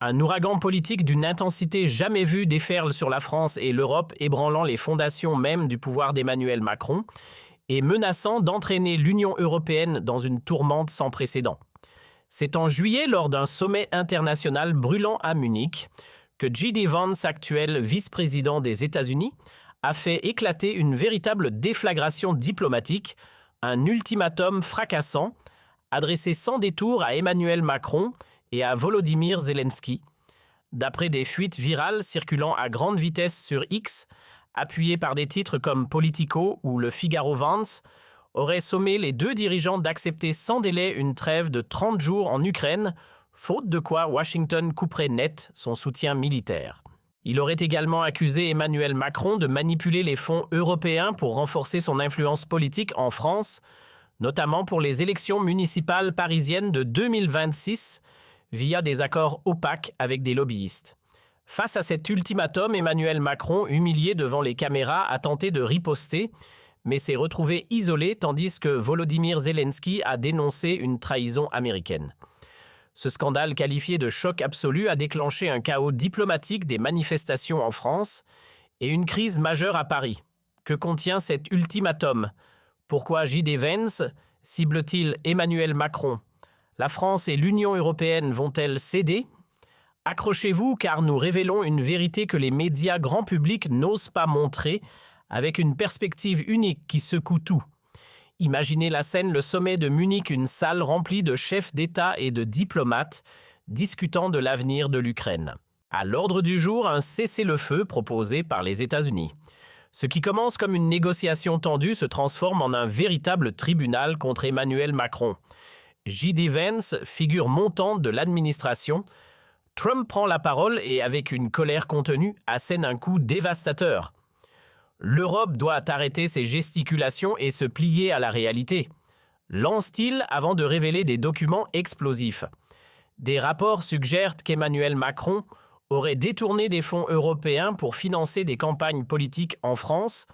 Un ouragan politique d'une intensité jamais vue déferle sur la France et l'Europe, ébranlant les fondations même du pouvoir d'Emmanuel Macron et menaçant d'entraîner l'Union européenne dans une tourmente sans précédent. C'est en juillet, lors d'un sommet international brûlant à Munich, que J.D. Vance, actuel vice-président des États-Unis, a fait éclater une véritable déflagration diplomatique, un ultimatum fracassant, adressé sans détour à Emmanuel Macron et à Volodymyr Zelensky. D'après des fuites virales circulant à grande vitesse sur X, appuyées par des titres comme Politico ou Le Figaro Vance, aurait sommé les deux dirigeants d'accepter sans délai une trêve de 30 jours en Ukraine, faute de quoi Washington couperait net son soutien militaire. Il aurait également accusé Emmanuel Macron de manipuler les fonds européens pour renforcer son influence politique en France, notamment pour les élections municipales parisiennes de 2026, via des accords opaques avec des lobbyistes. Face à cet ultimatum, Emmanuel Macron, humilié devant les caméras, a tenté de riposter, mais s'est retrouvé isolé tandis que Volodymyr Zelensky a dénoncé une trahison américaine. Ce scandale qualifié de choc absolu a déclenché un chaos diplomatique, des manifestations en France et une crise majeure à Paris. Que contient cet ultimatum? Pourquoi J.D. Vance cible-t-il Emmanuel Macron? La France et l'Union européenne vont-elles céder? Accrochez-vous car nous révélons une vérité que les médias grand public n'osent pas montrer, avec une perspective unique qui secoue tout. Imaginez la scène, le sommet de Munich, une salle remplie de chefs d'État et de diplomates discutant de l'avenir de l'Ukraine. À l'ordre du jour, un cessez-le-feu proposé par les États-Unis. Ce qui commence comme une négociation tendue se transforme en un véritable tribunal contre Emmanuel Macron. J.D. Vance, figure montante de l'administration, Trump prend la parole et, avec une colère contenue, assène un coup dévastateur. L'Europe doit arrêter ses gesticulations et se plier à la réalité. Lance-t-il avant de révéler des documents explosifs. Des rapports suggèrent qu'Emmanuel Macron aurait détourné des fonds européens pour financer des campagnes politiques en France,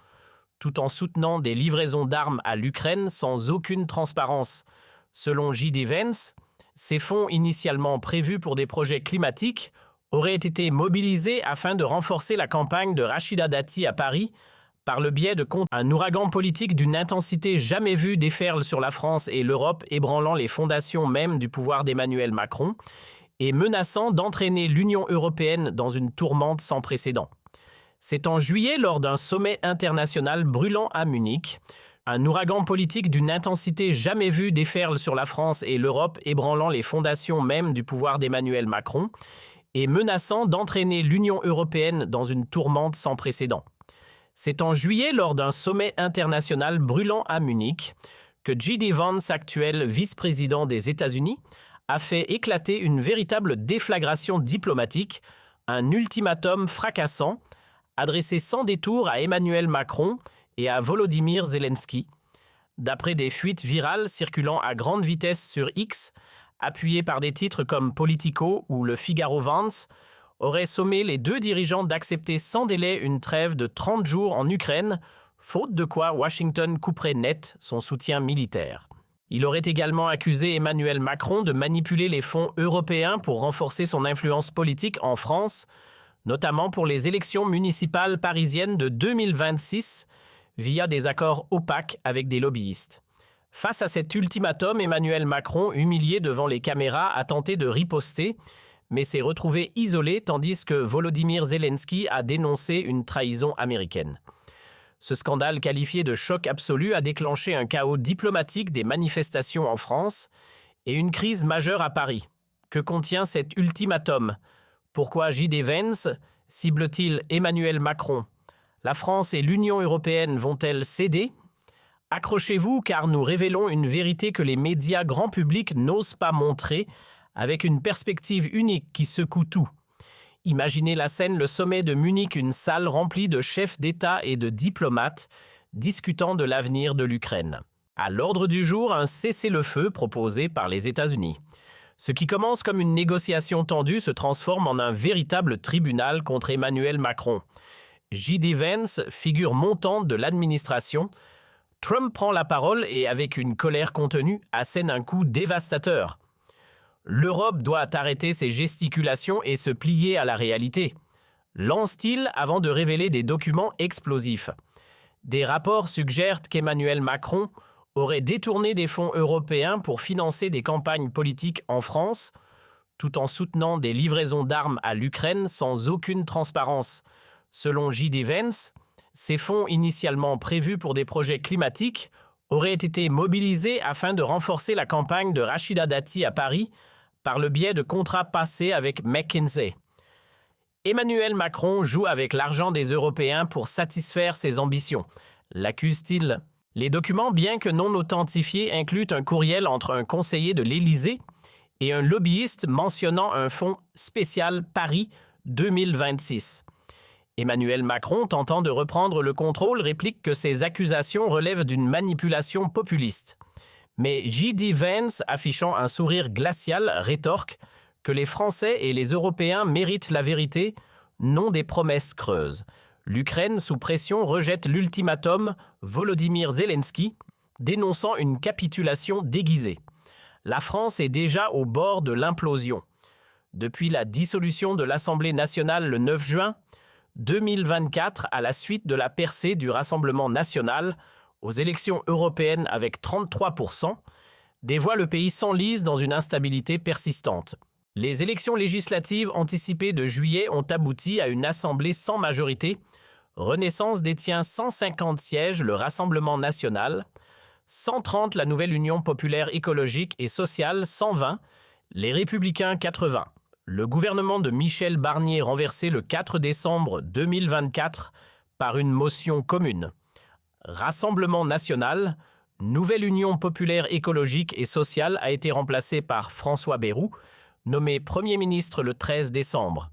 tout en soutenant des livraisons d'armes à l'Ukraine sans aucune transparence. Selon J.D. Vance, ces fonds initialement prévus pour des projets climatiques auraient été mobilisés afin de renforcer la campagne de Rachida Dati à Paris par le biais de comptes. Un ouragan politique d'une intensité jamais vue déferle sur la France et l'Europe, ébranlant les fondations même du pouvoir d'Emmanuel Macron et menaçant d'entraîner l'Union européenne dans une tourmente sans précédent. C'est en juillet, lors d'un sommet international brûlant à Munich, un ouragan politique d'une intensité jamais vue déferle sur la France et l'Europe, ébranlant les fondations même du pouvoir d'Emmanuel Macron et menaçant d'entraîner l'Union européenne dans une tourmente sans précédent. C'est en juillet, lors d'un sommet international brûlant à Munich, que J.D. Vance, actuel vice-président des États-Unis, a fait éclater une véritable déflagration diplomatique, un ultimatum fracassant, adressé sans détour à Emmanuel Macron et à Volodymyr Zelensky. D'après des fuites virales circulant à grande vitesse sur X, appuyées par des titres comme Politico ou Le Figaro Vance, aurait sommé les deux dirigeants d'accepter sans délai une trêve de 30 jours en Ukraine, faute de quoi Washington couperait net son soutien militaire. Il aurait également accusé Emmanuel Macron de manipuler les fonds européens pour renforcer son influence politique en France, notamment pour les élections municipales parisiennes de 2026, via des accords opaques avec des lobbyistes. Face à cet ultimatum, Emmanuel Macron, humilié devant les caméras, a tenté de riposter, mais s'est retrouvé isolé tandis que Volodymyr Zelensky a dénoncé une trahison américaine. Ce scandale qualifié de choc absolu a déclenché un chaos diplomatique, des manifestations en France et une crise majeure à Paris. Que contient cet ultimatum? Pourquoi J.D. Vance cible-t-il Emmanuel Macron? La France et l'Union européenne vont-elles céder? Accrochez-vous car nous révélons une vérité que les médias grand public n'osent pas montrer, avec une perspective unique qui secoue tout. Imaginez la scène, le sommet de Munich, une salle remplie de chefs d'État et de diplomates discutant de l'avenir de l'Ukraine. À l'ordre du jour, un cessez-le-feu proposé par les États-Unis. Ce qui commence comme une négociation tendue se transforme en un véritable tribunal contre Emmanuel Macron. J.D. Vance, figure montante de l'administration, Trump prend la parole et, avec une colère contenue, assène un coup dévastateur. L'Europe doit arrêter ses gesticulations et se plier à la réalité. Lance-t-il avant de révéler des documents explosifs. Des rapports suggèrent qu'Emmanuel Macron aurait détourné des fonds européens pour financer des campagnes politiques en France, tout en soutenant des livraisons d'armes à l'Ukraine sans aucune transparence. Selon J.D. Vance, ces fonds initialement prévus pour des projets climatiques auraient été mobilisés afin de renforcer la campagne de Rachida Dati à Paris par le biais de contrats passés avec McKinsey. Emmanuel Macron joue avec l'argent des Européens pour satisfaire ses ambitions, l'accuse-t-il. Les documents, bien que non authentifiés, incluent un courriel entre un conseiller de l'Élysée et un lobbyiste mentionnant un fonds spécial Paris 2026. Emmanuel Macron, tentant de reprendre le contrôle, réplique que ces accusations relèvent d'une manipulation populiste. Mais J.D. Vance, affichant un sourire glacial, rétorque que les Français et les Européens méritent la vérité, non des promesses creuses. L'Ukraine, sous pression, rejette l'ultimatum Volodymyr Zelensky, dénonçant une capitulation déguisée. La France est déjà au bord de l'implosion. Depuis la dissolution de l'Assemblée nationale le 9 juin 2024, à la suite de la percée du Rassemblement national, aux élections européennes avec 33%, dévoile le pays s'enlise dans une instabilité persistante. Les élections législatives anticipées de juillet ont abouti à une assemblée sans majorité. Renaissance détient 150 sièges, le Rassemblement national, 130 la nouvelle Union populaire écologique et sociale, 120, les Républicains 80. Le gouvernement de Michel Barnier renversé le 4 décembre 2024 par une motion commune. Rassemblement national, nouvelle Union populaire écologique et sociale a été remplacée par François Bayrou, nommé Premier ministre le 13 décembre.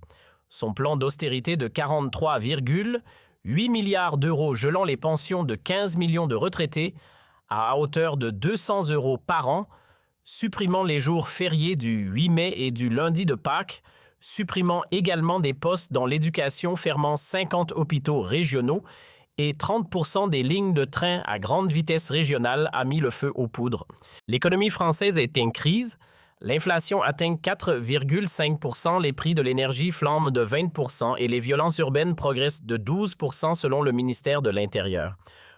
Son plan d'austérité de 43,8 milliards d'euros gelant les pensions de 15 millions de retraités à hauteur de 200 € par an, supprimant les jours fériés du 8 mai et du lundi de Pâques, supprimant également des postes dans l'éducation, fermant 50 hôpitaux régionaux et 30% des lignes de train à grande vitesse régionale a mis le feu aux poudres. L'économie française est en crise. L'inflation atteint 4,5%, les prix de l'énergie flambent de 20% et les violences urbaines progressent de 12% selon le ministère de l'Intérieur.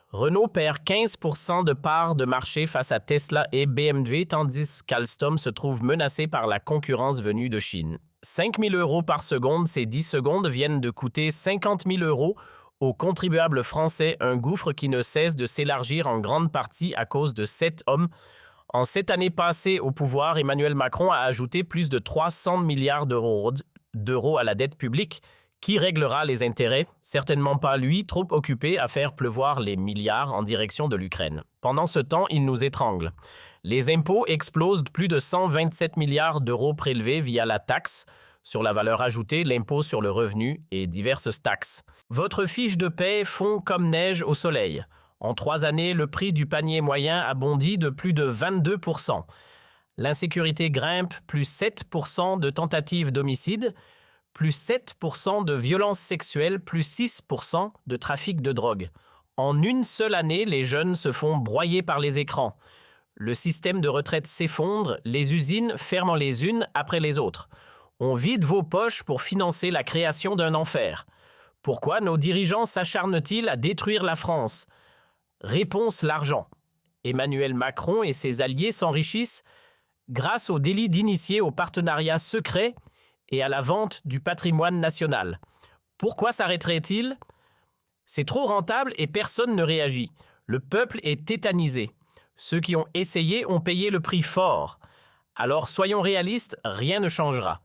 Renault perd 15% de parts de marché face à Tesla et BMW, tandis qu'Alstom se trouve menacé par la concurrence venue de Chine. 5 000 € par seconde, ces 10 secondes viennent de coûter 50 000 € aux contribuables français, un gouffre qui ne cesse de s'élargir en grande partie à cause de 7 hommes. En cette année passée au pouvoir, Emmanuel Macron a ajouté plus de 300 milliards d'euros à la dette publique. Qui réglera les intérêts? Certainement pas lui, trop occupé à faire pleuvoir les milliards en direction de l'Ukraine. Pendant ce temps, il nous étrangle. Les impôts explosent, plus de 127 milliards d'euros prélevés via la taxe sur la valeur ajoutée, l'impôt sur le revenu et diverses taxes. Votre fiche de paie fond comme neige au soleil. En 3 années, le prix du panier moyen a bondi de plus de 22%. L'insécurité grimpe, plus 7% de tentatives d'homicide, plus 7% de violences sexuelles, plus 6% de trafic de drogue. En une seule année, les jeunes se font broyer par les écrans. Le système de retraite s'effondre, les usines ferment les unes après les autres. On vide vos poches pour financer la création d'un enfer. Pourquoi nos dirigeants s'acharnent-ils à détruire la France? Réponse: l'argent. Emmanuel Macron et ses alliés s'enrichissent grâce au délit d'initié au partenariat secret et à la vente du patrimoine national. Pourquoi s'arrêterait-il? C'est trop rentable et personne ne réagit. Le peuple est tétanisé. Ceux qui ont essayé ont payé le prix fort. Alors soyons réalistes, rien ne changera.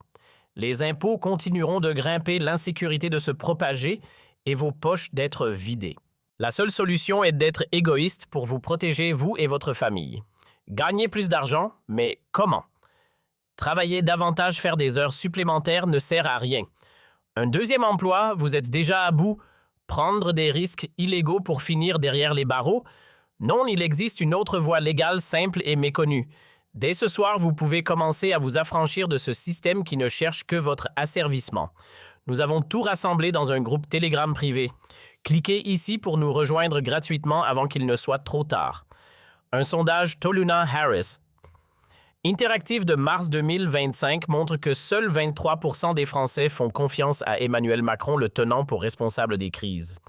Les impôts continueront de grimper, l'insécurité de se propager et vos poches d'être vidées. La seule solution est d'être égoïste pour vous protéger, vous et votre famille. Gagner plus d'argent, mais comment? Travailler davantage, faire des heures supplémentaires ne sert à rien. Un deuxième emploi, vous êtes déjà à bout. Prendre des risques illégaux pour finir derrière les barreaux? Non, il existe une autre voie légale simple et méconnue. Dès ce soir, vous pouvez commencer à vous affranchir de ce système qui ne cherche que votre asservissement. Nous avons tout rassemblé dans un groupe Telegram privé. Cliquez ici pour nous rejoindre gratuitement avant qu'il ne soit trop tard. Un sondage Toluna Harris. Interactive de mars 2025 montre que seuls 23% des Français font confiance à Emmanuel Macron, le tenant pour responsable des crises.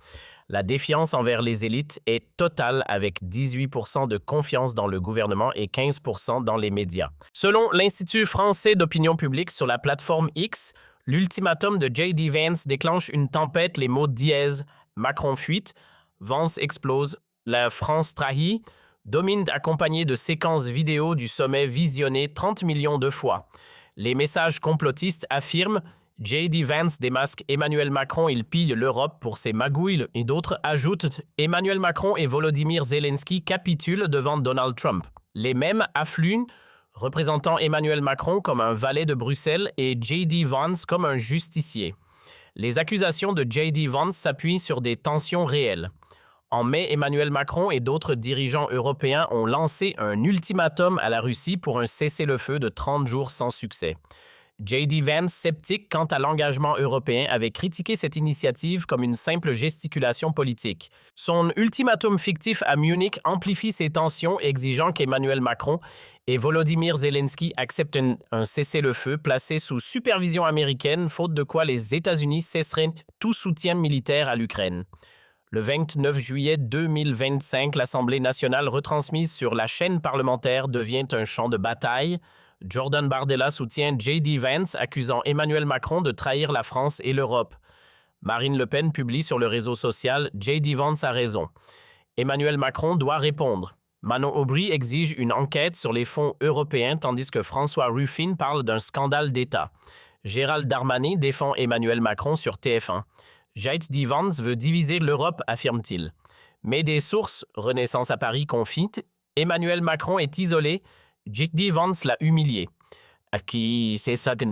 La défiance envers les élites est totale avec 18% de confiance dans le gouvernement et 15% dans les médias. Selon l'Institut français d'opinion publique sur la plateforme X, l'ultimatum de J.D. Vance déclenche une tempête, les mots dièse, Macron fuite, Vance explose, la France trahit, domine accompagné de séquences vidéo du sommet visionnées 30 millions de fois. Les messages complotistes affirment J.D. Vance démasque Emmanuel Macron, il pille l'Europe pour ses magouilles, et d'autres ajoutent Emmanuel Macron et Volodymyr Zelensky capitulent devant Donald Trump. Les mêmes affluent, représentant Emmanuel Macron comme un valet de Bruxelles et J.D. Vance comme un justicier. Les accusations de J.D. Vance s'appuient sur des tensions réelles. En mai, Emmanuel Macron et d'autres dirigeants européens ont lancé un ultimatum à la Russie pour un cessez-le-feu de 30 jours sans succès. J.D. Vance, sceptique quant à l'engagement européen, avait critiqué cette initiative comme une simple gesticulation politique. Son ultimatum fictif à Munich amplifie ces tensions, exigeant qu'Emmanuel Macron et Volodymyr Zelensky acceptent un cessez-le-feu placé sous supervision américaine, faute de quoi les États-Unis cesseraient tout soutien militaire à l'Ukraine. Le 29 juillet 2025, l'Assemblée nationale retransmise sur la chaîne parlementaire devient un champ de bataille. Jordan Bardella soutient J.D. Vance, accusant Emmanuel Macron de trahir la France et l'Europe. Marine Le Pen publie sur le réseau social « J.D. Vance a raison ». Emmanuel Macron doit répondre. Manon Aubry exige une enquête sur les fonds européens tandis que François Ruffin parle d'un scandale d'État. Gérald Darmanin défend Emmanuel Macron sur TF1. J.D. Vance veut diviser l'Europe, affirme-t-il. Mais des sources, Renaissance à Paris confient, Emmanuel Macron est isolé, J.D. Vance l'a humilié. Qui c'est ça que